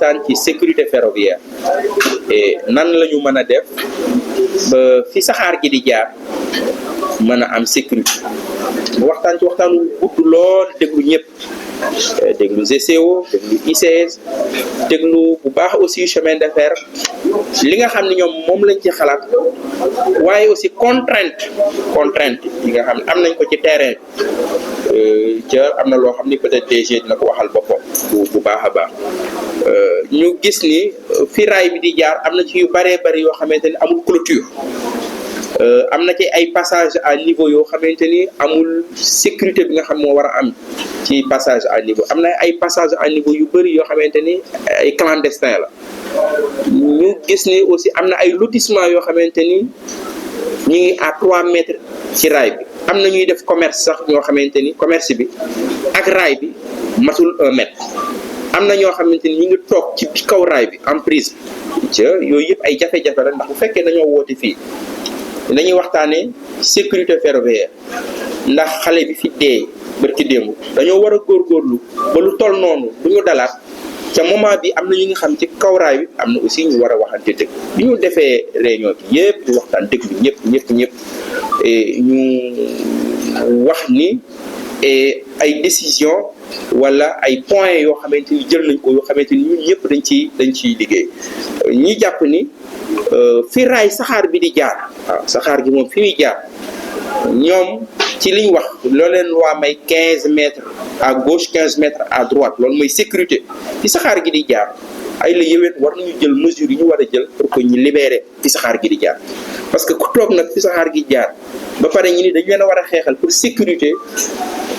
waxtaan ci sécurité ferroviaire et nan la ñu mën a def ba fi saxaar gi di jaar mën a am sécurité waxtaan ci waxtaanu gudd lool déglu ñëpp déglu GCO déglu ICS déglu bu baax aussi chemin de fer li nga xam ne ñoom moom lañ ci xalaat waaye aussi contrainte yi nga xam ne am nañ ko ci terrain ca am na loo xam ni peut-être DG dina ko waxal boppam bu baax a baax ñu gis ni fi raay bi di jaar am na ci yu bëree bëri yoo xamante ni amul clôture am na ci ay passage à niveau yoo xamante ni amul sécurité bi nga xam moo war a am ci passage à niveau am na ay passage à niveau yu bëri yoo xamante ni ay clandestin la ñu gis ni aussi am na ay lotissement yoo xamante ni ñu ngi à 3 mètres ci raay bi am na ñuy def commerce sax ñoo xamante ni commerce bi ak raay bi matul 1 mètre am na ñoo xamante ni ñu ngi toog ci kaw raay bi en prise ca yooyu yëpp ay jafe-jafe la ndax bu fekkee dañoo woote fii dañuy waxtaanee sécurité ferroviaire ndax xale bi fi dee barki démb dañoo war a góorgóorlu ba lu toll noonu du ñu dalaat ca moment bi am na ñu nga xam ci kawraay bi am na aussi ñu war a waxante dëgg bi ñu defee réunion bi yëpp ñu waxtaan dëgg bi ñëpp ñu wax ni ay décision wala ay points yoo xamante ni jël nañ ko yoo xamante ni ñun ñëpp dañ ciy liggéey ñi jàpp ni fi raay saxaar bi di jaar waaw saxaar gi moom fi muy jaar ñoom ci liñ wax loo leen waa may 15 mètres à gauche 15 mètres à droite loolu mooy sécurité fi saxaar gi di jaar ay la yëwét war nañu jël mesures yi ñu war a jël pour que ñu libérer fi saxaar gi di jaar parce que ku toog nag fi saxaar gi jaar ba pare ñu ni dañ leen a war a xeexal pour sécurité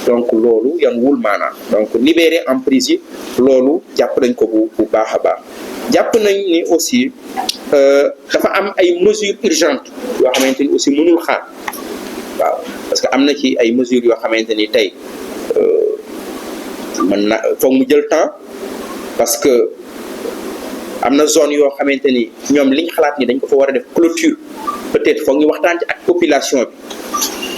donc loolu yan wul maanaam donc libérer emprise yi loolu jàpp nañ ko bu baax a baax jàpp nañ ni aussi dafa am ay mesures urgentes yoo xamante ni aussi mënul xaar waaw parce que am na ci ay mesures yoo xamante ni tey mën na foog mu jël temps parce que am na zone yoo xamante ni ñoom liñ xalaat ni dañ ko fa war a def clôture peut-être foog ñu waxtaan ci ak population bi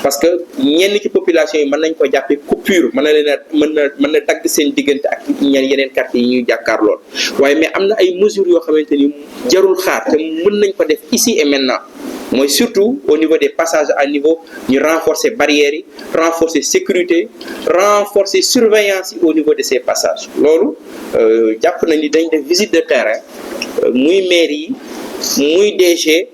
parce que ñenn ci population yi mën nañ ko jàppee coupure mën na dagg seen diggante ak yeneen quartier yi ñuy jàkkaar lool waaye mais am na ay mesures yoo xamante ni jarul xaar te mën nañ ko def ici et maintenant mooy surtout au niveau des passages à niveau ñu renforcer barrières yi renforcer sécurité renforcer surveillance yi au niveau de ces passages loolu jàpp nañ ni dañ def visite de terrain muy maire yi muy DG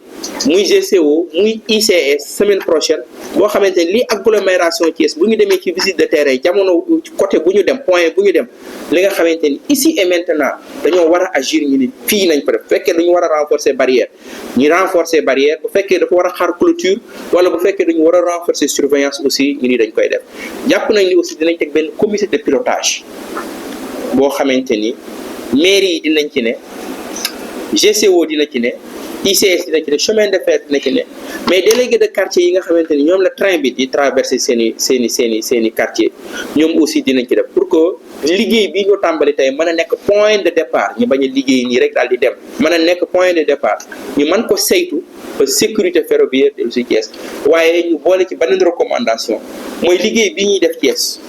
muy GCO muy ICS semaine prochaine boo xamante ni lii agglomération Thiès bu ñu demee ci visite de terrain jamono côté bu ñu dem point bu ñu dem li nga xamante ni ici et maintenant dañoo war a agir ñu ni fii nañ ko def bu fekkee dañu war a renforcer barrière ñu renforcer barrière bu fekkee dafa war a xaar clôture wala bu fekkee dañu war a renforcer surveillance aussi ñu ni dañ koy def jàpp nañ ni aussi dinañ teg benn comité de pilotage boo xamante ni mairie yi dinañ ci ne GCO dina ci ne ICS dina ci ne chemin de fer dina ci ne mais délégué de quartier yi nga xamante ni ñoom la train bi di traverser seen i quartier ñoom aussi dinañ ci def pour que liggéey bi ñu tàmbali tey mën a nekk point de départ ñu bañ a liggéey nii rek daal di dem mën a nekk point de départ ñu mën ko saytu ba sécurité ferroviaire de si Thiès waaye ñu boole ci beneen recommandation mooy liggéey bi ñuy def Thiès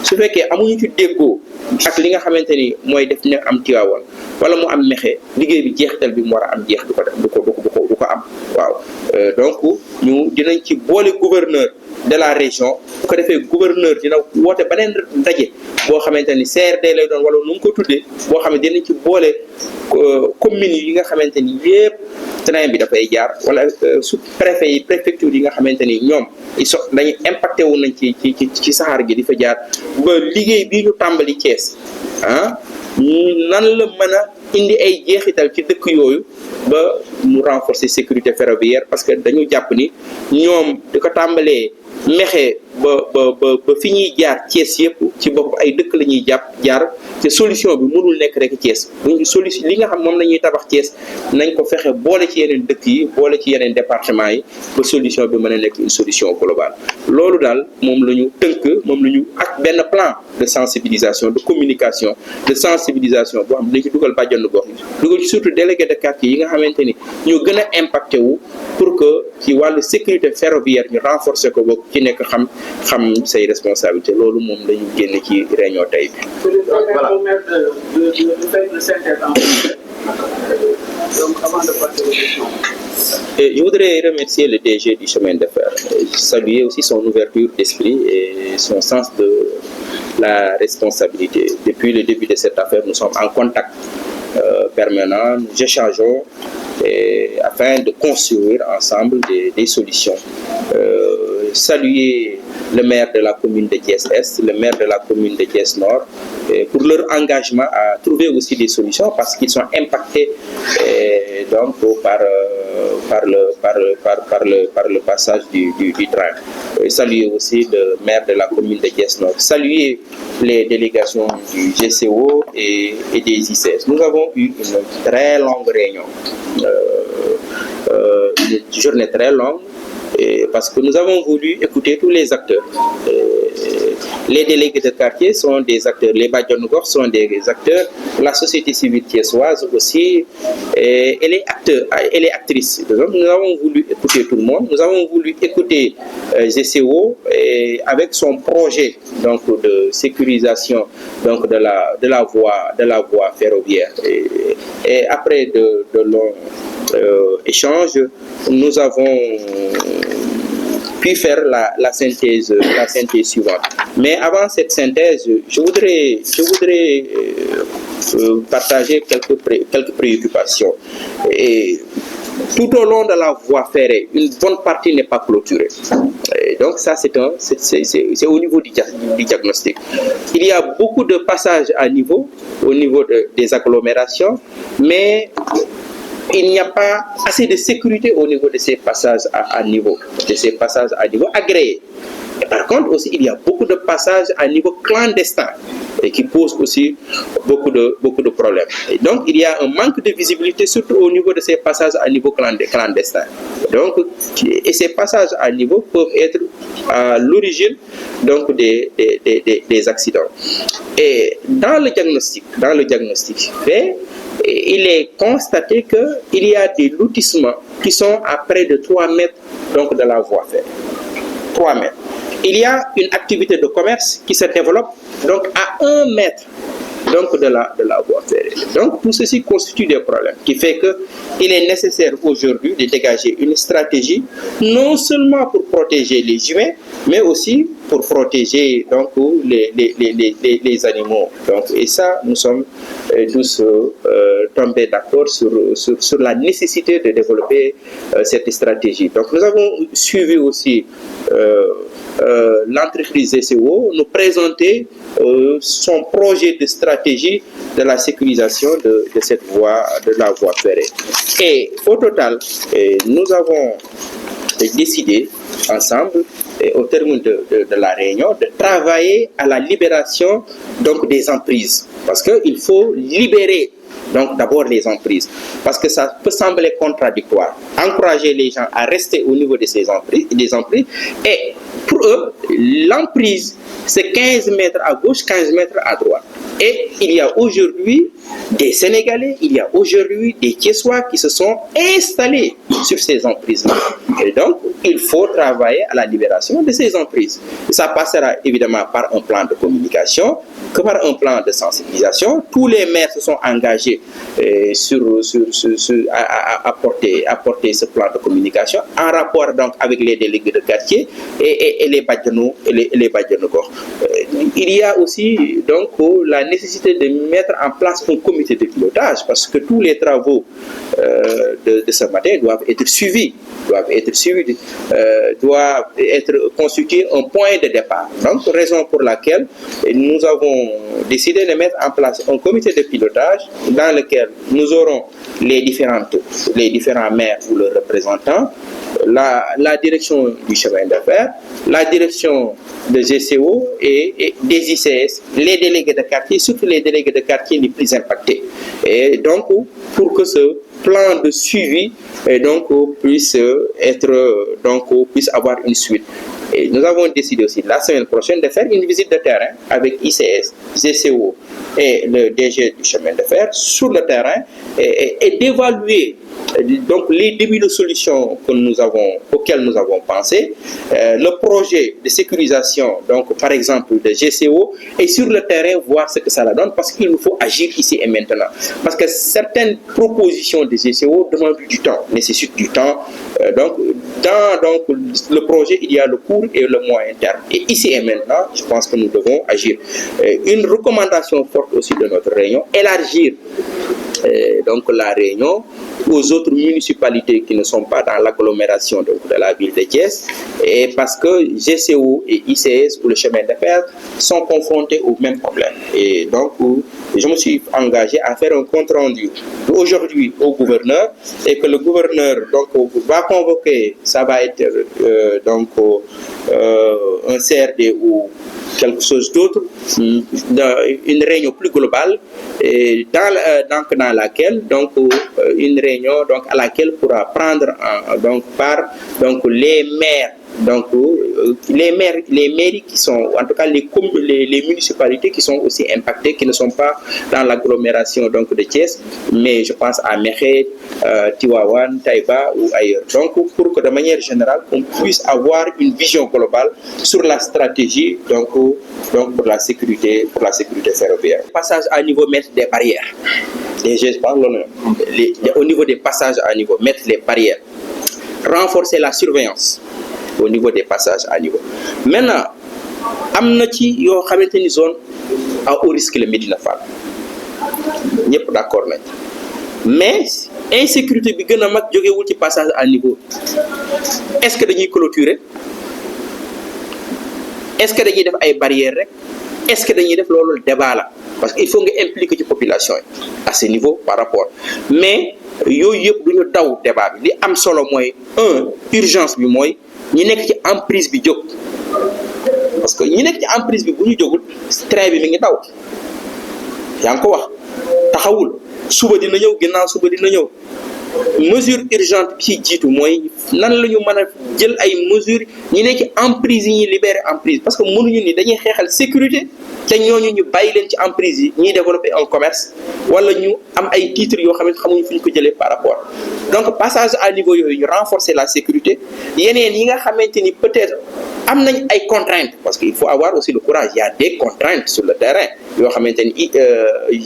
su fekkee amuñu ci déggoo ak li nga xamante ni mooy def ne am Tivaouane wala mu am Mékhé liggéey bi jeexital bi mu war a am jeex du ko def du ko am waaw donc ñu dinañ ci boole gouverneur de la région bu ko defee gouverneur dina woote beneen ndaje boo xamante ni CRD lay doon wala nu mu ko tuddee boo xam ne dinañ ci boole communes yi nga xamante ni yépp train bi dafay jaar wala sous préfet yi préfecture yi nga xamante ni ñoom dañu impacté wu nañ ci saxaar gi di fa jaar ba liggéey bii ñu tàmbali Thiès nan la mën a indi ay jeexital ci dëkk yooyu ba mu renforcer sécurité ferroviaire parce que dañu jàpp ni ñoom di ko tàmbalee Mékhé ba fi ñuy jaar Thiès yëpp ci bopp ay dëkk la ñuy jaar te solution bi mënul nekk rek Thiès buñ solution li nga xam moom la ñuy tabax Thiès nañ ko fexe boole ci yeneen dëkk yi boole ci yeneen département yi ba solution bi mën a nekk une solution globale loolu daal moom la ñu tënk moom la ñu ak benn plan de sensibilisation de communication de sensibilisation boo xam ne dañ ci dugal bàjjanu gox yi dugal ci surtout délégué de quartier yi nga xamante ni ñoo gën a impacté wu pour que ci wàllu sécurité ferroviaire ñu renforcer ko ba ci nekk xam xam say responsabilités loolu moom lañu génn ci réunion tey bi. Voilà. Donc, avant de passer aux questions. Et je voudrais remercier le DG du chemin de fer, saluer aussi son ouverture d'esprit et son sens de la responsabilité. Depuis le début de cette affaire, nous sommes en contact permanent, nous échangeons afin de construire ensemble des solutions. Saluer le maire de la commune de Thiès-Est, le maire de la commune de Thiès-Nord, pour leur engagement à trouver aussi des solutions parce qu'ils sont impactés donc par le passage du train. Saluer aussi le maire de la commune de Thiès-Nord. Saluer les délégations du GCO et des ICS. Nous avons eu une très longue réunion, une journée très longue, parce que nous avons voulu écouter tous les acteurs. Les délégués de quartier sont des acteurs, les Badjanogor sont des acteurs, la société civile thiessoise aussi, et les acteurs et les actrices. Donc, nous avons voulu écouter tout le monde, nous avons voulu écouter GCO avec son projet donc, de sécurisation donc, de la voie ferroviaire. Et après de longs échanges, nous avons puis faire la synthèse suivante. Mais avant cette synthèse, je voudrais partager quelques préoccupations. Et tout au long de la voie ferrée, une bonne partie n'est pas clôturée. Et donc ça, c'est au niveau du diagnostic. Il y a beaucoup de passages au niveau des agglomérations, mais il n'y a pas assez de sécurité au niveau de ces passages à niveau agréés. Et par contre aussi, il y a beaucoup de passages à niveau clandestin et qui posent aussi beaucoup de problèmes. Et donc, il y a un manque de visibilité, surtout au niveau de ces passages à niveau clandestin. Donc, et ces passages à niveau peuvent être à l'origine donc des accidents. Et dans le diagnostic fait, il est constaté qu'il y a des lotissements qui sont à près de 3 mètres donc, de la voie ferrée. 3 mètres. Il y a une activité de commerce qui se développe donc, à 1 mètre donc, de la voie ferrée. Donc tout ceci constitue des problèmes qui fait qu'il est nécessaire aujourd'hui de dégager une stratégie non seulement pour protéger les humains, mais aussi pour protéger donc, les animaux. Donc, et ça, nous sommes tous tombés d'accord sur la nécessité de développer cette stratégie. Donc nous avons suivi aussi l'entreprise GCO nous présenter son projet de stratégie de la sécurisation de la voie ferrée. Et au total, nous avons décidé ensemble, au terme de la réunion, de travailler à la libération donc, des emprises. Parce qu'il faut libérer donc d'abord les emprises, parce que ça peut sembler contradictoire. Encourager les gens à rester au niveau de ces emprises, et pour eux, l'emprise, c'est 15 mètres à gauche, 15 mètres à droite. Et il y a aujourd'hui des Sénégalais, il y a aujourd'hui des Thiessois qui se sont installés sur ces emprises-là. Et donc, il faut travailler à la libération de ces emprises. Ça passera évidemment par un plan de communication, que par un plan de sensibilisation. Tous les maires se sont engagés à porter ce plan de communication en rapport donc avec les délégués de quartier et les Badjanogor. Il y a aussi donc la nécessité de mettre en place un comité de pilotage parce que tous les travaux de ce matin doivent être suivis, doivent être constitués un point de départ. Donc, raison pour laquelle nous avons décidé de mettre en place un comité de pilotage dans lequel nous aurons les différents maires ou leurs représentants, la direction du chemin de fer, la direction de GCO et des ICS, les délégués de quartier, surtout les délégués de quartier les plus impactés. Et donc, pour que ce plan de suivi puisse avoir une suite. Et nous avons décidé aussi la semaine prochaine de faire une visite de terrain avec ICS, GCO et le DG du chemin de fer sur le terrain et d'évaluer les débuts de solutions auxquels nous avons pensé, le projet de sécurisation, par exemple de GCO, et sur le terrain voir ce que ça la donne, parce qu'il nous faut agir ici et maintenant. Parce que certaines propositions de GCO demandent du temps, nécessitent du temps. Dans le projet, il y a le court et le moyen terme. Et ici et maintenant, je pense que nous devons agir. Une recommandation forte aussi de notre réunion, élargir la réunion aux autres municipalités qui ne sont pas dans l'agglomération de la ville de Thiès, et parce que GCO et ICS ou le chemin de fer sont confrontés aux mêmes problèmes. Et donc, je me suis engagé à faire un compte rendu aujourd'hui au gouverneur, et que le gouverneur va convoquer, ça va être un CRD ou quelque chose d'autre, une réunion plus globale, et dans laquelle une réunion à laquelle pourra prendre part les maires, les mairies qui sont, en tout cas les municipalités qui sont aussi impactées, qui ne sont pas dans l'agglomération de Thiès, mais je pense à Mékhé, Tivaouane, Taïba ou ailleurs. Donc pour que de manière générale on puisse avoir une vision globale sur la stratégie pour la sécurité ferroviaire. Passage à niveau, mettre des barrières. Et je parle au niveau des passages à niveau, mettre les barrières, renforcer la surveillance au niveau des passages à niveau. Maintenant, amna ci yo xamanteni zone à haut risque le Médina Fall. Ñepp d'accord nañ. Mais insécurité bi gëna mag jógewul ci passage à niveau. Est-ce que dañuy clôturer? Est-ce que dañuy def ay barrières rek? Est-ce que dañuy def loolu débat la? Parce qu'il faut nga impliquer ci population à ce niveau par rapport. Mais yooyu yëpp duñu daw débat bi li am solo mooy urgence bi mooy ñi nekk ci emprise bi jóg, parce que ñi nekk ci emprise bi bu ñu jógul train bi mi ngi daw, yaa ngi ko wax taxawul, suba dina ñëw, ginnaaw suba dina ñëw. Mesure urgente bi ci jiitu mooy nan la ñu mën a jël ay mesures ñi nekk ci emprise yi ñuy libérer emprise, parce que mënuñu ni dañuy xeexal sécurité te ñooñu ñu bàyyi leen ci emprise yi ñuy développer un commerce wala ñu am ay titres yoo xam ne xamuñu fu ñu ko jëlee par rapport. Donc passage à niveau yooyu ñu renforcer la sécurité. Yeneen yi nga xamante ni peut-être am nañ ay contraintes, parce qu'il faut avoir aussi le courage, il y a des contraintes sur le terrain yoo xamante ni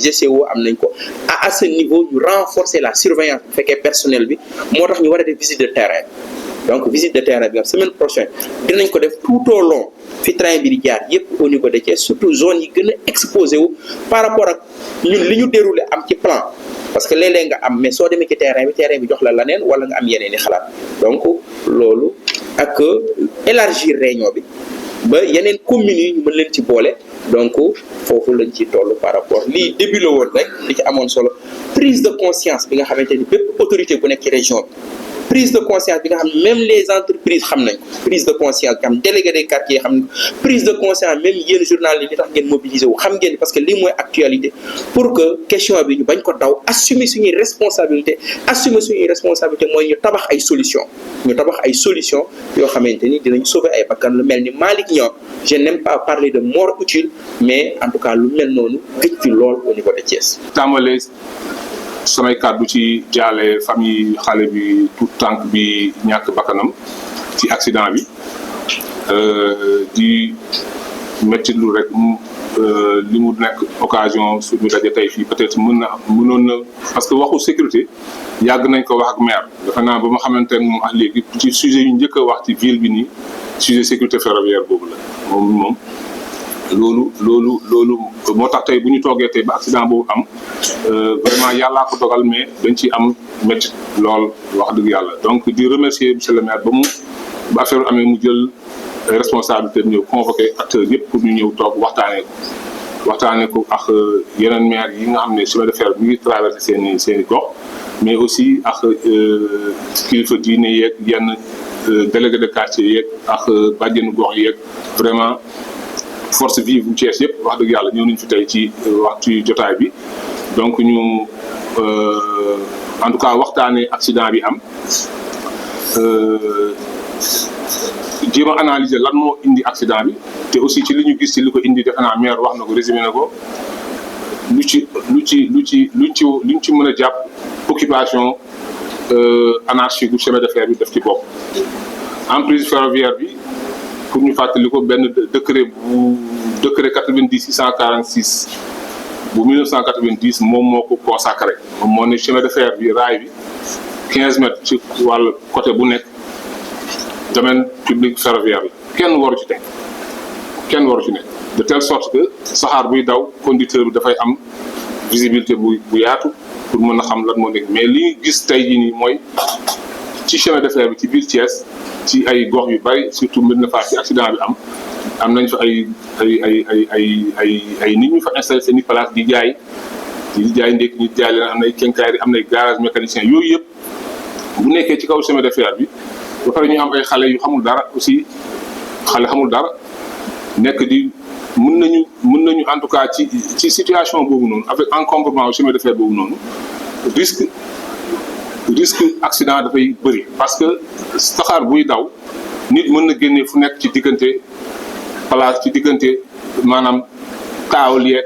GCO am nañ ko. À ce niveau ñu renforcer la surveillance bu fekkee personnel bi moo tax ñu war a def visite de terrain. Donc visite de terrain bi nga semaine prochaine dinañ ko def tout au long fi train bi di jaar yépp au niveau de Thiès, surtout zone yi gën a exposé wu par rapport ak ñun li ñu déroulé am ci plan. Parce que léeg-léeg nga am, mais soo demee ci terrain bi jox la leneen wala nga am yeneen i xalaat. Donc loolu ak élargir réunion bi ba yeneen communes yi ñu mën leen ci boole. Donc foofu lañ ci toll par rapport lii début la woon rek li ci amoon solo, prise de conscience bi nga xamante ni bépp autorité bu nekk ci région bi, prise de conscience bi nga xam même les entreprises xam nañ ko, prise de conscience nga xam délégué des quartiers xam nañ ko, prise de conscience même yéen journalistes li tax ngeen mobiliser wu xam ngeen, parce que lii mooy actualité, pour que question bi ñu bañ ko daw, assumer suñuy responsabilité mooy ñu tabax ay solution yoo xamante ni dinañ sauver ay bakkan. Lu mel ni Malick Niang, je n'aime pas parler de mort utile, mais en tout cas lu mel noonu gëj fi lool au niveau de Thiès. tàmbale samay kàddu ci jaale famille xale bi tout tànk bi ñàkk bakkanam ci accident bi, di métti lu rek li mu nekk occasion suñu daje tey fii peut-être mënoon na, parce que waxu sécurité yàgg nañ ko wax ak maire, dafa naa ba ma xamante ne moom ak léegi ci sujet yu njëkk a wax ci ville bi nii sujet sécurité ferroviaire boobu la moom loolu moo tax tey bu ñu toogee tey ba accident boobu am vraiment yàllaa ko dogal, mais dañ ci am métti lool wax dëgg yàlla. Donc di remercier monsieur le maire ba affaire amee mu jël responsabilité ñëw convoqué acteurs yëpp pour ñu ñëw toog waxtaanee ko ak yeneen maire yi nga xam ne chemin de fer bi ngi traversé seen i gox, mais aussi ak kilifa diine yeeg yenn délégué de quartier yeeg ak bàjjenu gox yeeg vraiment force vive bu Thiès yëpp wax dëgg yàlla ñëw nañu fi tey ci waxtu jotaay bi. Donc ñu en tout cas waxtaanee accident bi am jéem a analyser lan moo indi accident bi te aussi ci li ñu gis ci li ko indi defe naa maire wax na ko résumé na ko luñ ci mën a jàpp occupation anarchique du chemin de fer bi def ci bopp. emprise ferroviaire bi pour ñu fàttali ko benn décret 90/646 bu 1990 moom moo ko consacré moom moo ne chemin de fer bi raay bi 15 mètres ci wàllu côté bu nekk domaine public ferroviaire la kenn waru ci nekk de telle sorte que saxaar buy daw conducteur bi dafay am visibilité bu yaatu pour mën a xam lan moo nekk mais li ñu gis tey jii nii mooy ci chemin de fer bi ci biir Thiès ci ay gox yu bari surtout Médina Fall ci accident bi am nañ fa ay nit ñu fa installé seen i place di jaay ndékki ñi jaay leen am nay kenkaari am nay garage mécanicien yooyu yëpp bu nekkee ci kaw chemin de fer bi ba pare ñu am ay xale yu xamul dara aussi xale xamul dara nekk di mën nañu en tout cas ci situation boobu noonu avec encombrement chemin de fer boobu noonu risque accident dafay bëri parce que saxaar buy daw nit mën na génnee fu nekk ci diggante maanaam taawul yeeg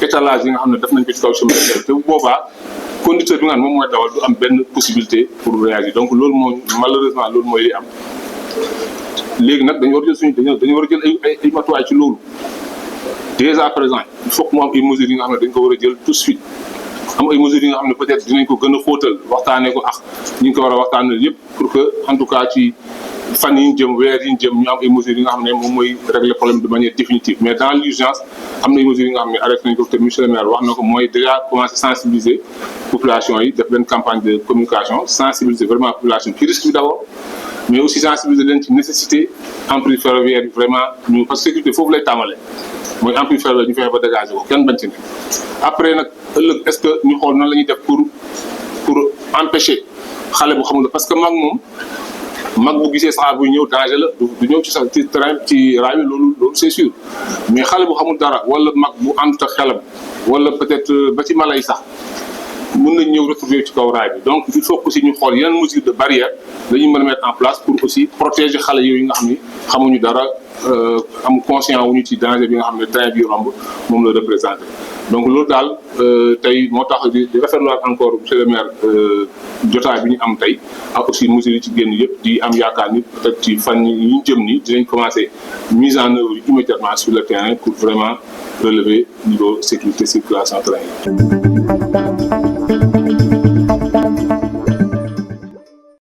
étalage yi nga xam ne def nañ ko ci kaw chemin de fer te bu boobaa conducteur bi nga xam ne moom mooy dawal du am benn possibilité pour réagir donc loolu malheureusement loolu mooy li am léegi nag dañu war a jël ay matuwaay ci loolu dès à présent il faut que mu am ay mesures yi nga xam ne dañ ko war a jël tout de suite am ay mesures yi nga xam ne peut-être dinañ ko gën a xóotal waxtaanee ko ak ñu ngi ko war a waxtaanee yëpp pour que en tout cas ci fan yi ñu jëm weer yi ñu jëm ñu am ay mesures yi nga xam ne moom mooy régler problème de manière définitive mais dans l'urgence am na ay mesures yi nga xam ne arrêté nañ ko te monsieur le maire wax na ko mooy déjà commencer sensibiliser population yi def benn campagne de communication sensibiliser vraiment population ci risque bi d'abord mais aussi sensibiliser leen ci nécessité emprise ferroviaire bi vraiment ñu parce que sécurité foofu lay tàmbalee mooy emprise ferroviaire ñu fexe ba dégager ko kenn bañ ci nekk après nag ëllëg est-ce que ñu xool nan la ñuy def pour empêcher xale bu xamul parce que mag bu gisee saxaar buy ñëw danger la du ñëw ci train ci raay bi loolu c'est sûr mais xale bu xamul dara wala mag bu àndut ak xelam wala peut-être ba ci mala yi sax mën nañ ñëw retrouver ci kaw raay bi donc il faut aussi ñu xool yeneen mesures de barrière dañuy mën a mettre en place pour aussi protéger xale yooyu nga xam ni xamuñu dara am conscient wuñu ci danger bi nga xam ne train bi romb moom la représenté donc loolu daal tey moo tax di rafetluwaat encore monsieur le maire jotaay bi ñu am tey ak aussi mesures yi ci génn yëpp di am yaakaar ni peut-être ci fan yi ñu jëm ni dinañ commencer mise en œuvre immédiatement sur le terrain pour vraiment relever niveau sécurité circulation train yi